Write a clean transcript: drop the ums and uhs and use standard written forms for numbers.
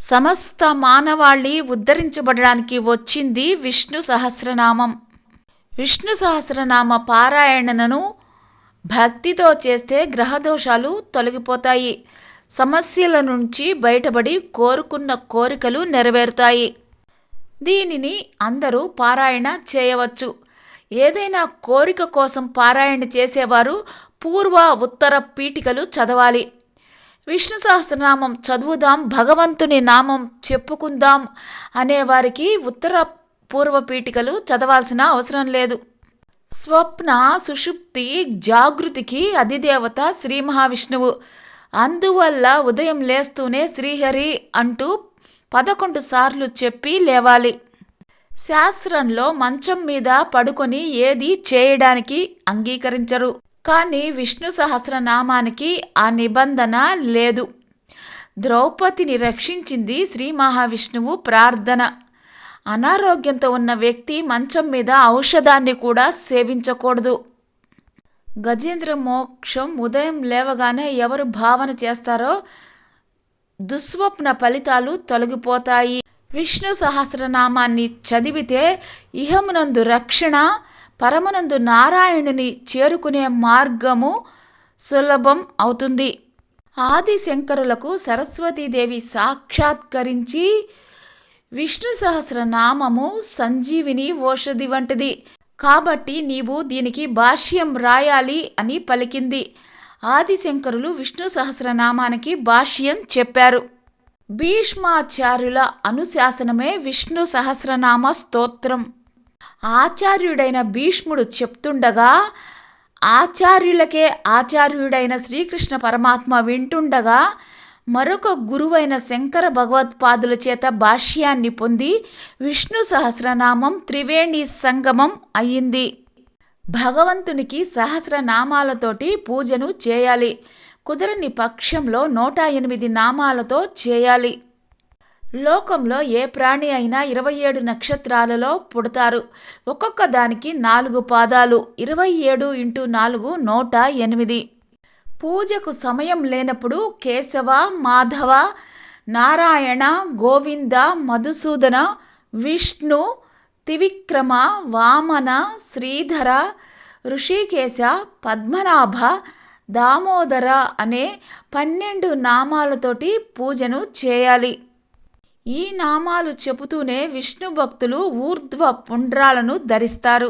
సమస్త మానవాళి ఉద్ధరించబడడానికి వచ్చింది విష్ణు సహస్రనామం. విష్ణు సహస్రనామ పారాయణను భక్తితో చేస్తే గ్రహదోషాలు తొలగిపోతాయి, సమస్యల నుంచి బయటపడి కోరుకున్న కోరికలు నెరవేరుతాయి. దీనిని అందరూ పారాయణ చేయవచ్చు. ఏదైనా కోరిక కోసం పారాయణ చేసేవారు పూర్వ ఉత్తర పీఠికలు చదవాలి. విష్ణు సహస్రనామం చదువుదాం, భగవంతుని నామం చెప్పుకుందాం అనేవారికి ఉత్తర పూర్వ పీఠికలు చదవాల్సిన అవసరం లేదు. స్వప్న, సుషుప్తి, జాగృతికి అధిదేవత శ్రీ మహావిష్ణువు. అందువల్ల ఉదయం లేస్తూనే శ్రీహరి అంటూ 11 సార్లు చెప్పి లేవాలి. శాస్త్రంలో మంచం మీద పడుకొని ఏది చేయడానికి అంగీకరించరు. కానీ విష్ణు సహస్రనామానికి ఆ నిబంధన లేదు. ద్రౌపదిని రక్షించింది శ్రీ మహావిష్ణువు ప్రార్థన. అనారోగ్యంతో ఉన్న వ్యక్తి మంచం మీద ఔషధాన్ని కూడా సేవించకూడదు. గజేంద్ర మోక్షం ఉదయం లేవగానే ఎవరు భావన చేస్తారో దుస్వప్న ఫలితాలు తొలగిపోతాయి. విష్ణు సహస్రనామాన్ని చదివితే ఇహమునందు రక్షణ, పరమనందు నారాయణుని చేరుకునే మార్గము సులభం అవుతుంది. ఆదిశంకరులకు సరస్వతీదేవి సాక్షాత్కరించి విష్ణు సహస్రనామము సంజీవిని ఓషధి వంటిది కాబట్టి నీవు దీనికి భాష్యం రాయాలి అని పలికింది. ఆదిశంకరులు విష్ణు సహస్రనామానికి భాష్యం చెప్పారు. భీష్మాచార్యుల అనుశాసనమే విష్ణు సహస్రనామ స్తోత్రం. ఆచార్యుడైన భీష్ముడు చెప్తుండగా ఆచార్యులకే ఆచార్యుడైన శ్రీకృష్ణ పరమాత్మ వింటుండగా మరొక గురువైన శంకర భగవత్పాదుల చేత భాష్యాన్ని పొంది విష్ణు సహస్రనామం త్రివేణి సంగమం అయ్యింది. భగవంతునికి సహస్రనామాలతోటి పూజను చేయాలి. కుదరని పక్షంలో 108 నామాలతో చేయాలి. లోకంలో ఏ ప్రాణి అయినా 27 నక్షత్రాలలో పుడతారు. ఒక్కొక్క దానికి 4 పాదాలు. 27 × 4 108. పూజకు సమయం లేనప్పుడు కేశవ, మాధవ, నారాయణ, గోవింద, మధుసూదన, విష్ణు, త్రివిక్రమ, వామన, శ్రీధర, ఋషికేశ, పద్మనాభ, దామోదర అనే 12 నామాలతోటి పూజను చేయాలి. ఈ నామాలు చెబుతూనే విష్ణు భక్తులు ఊర్ధ్వ పుండ్రాలను ధరిస్తారు.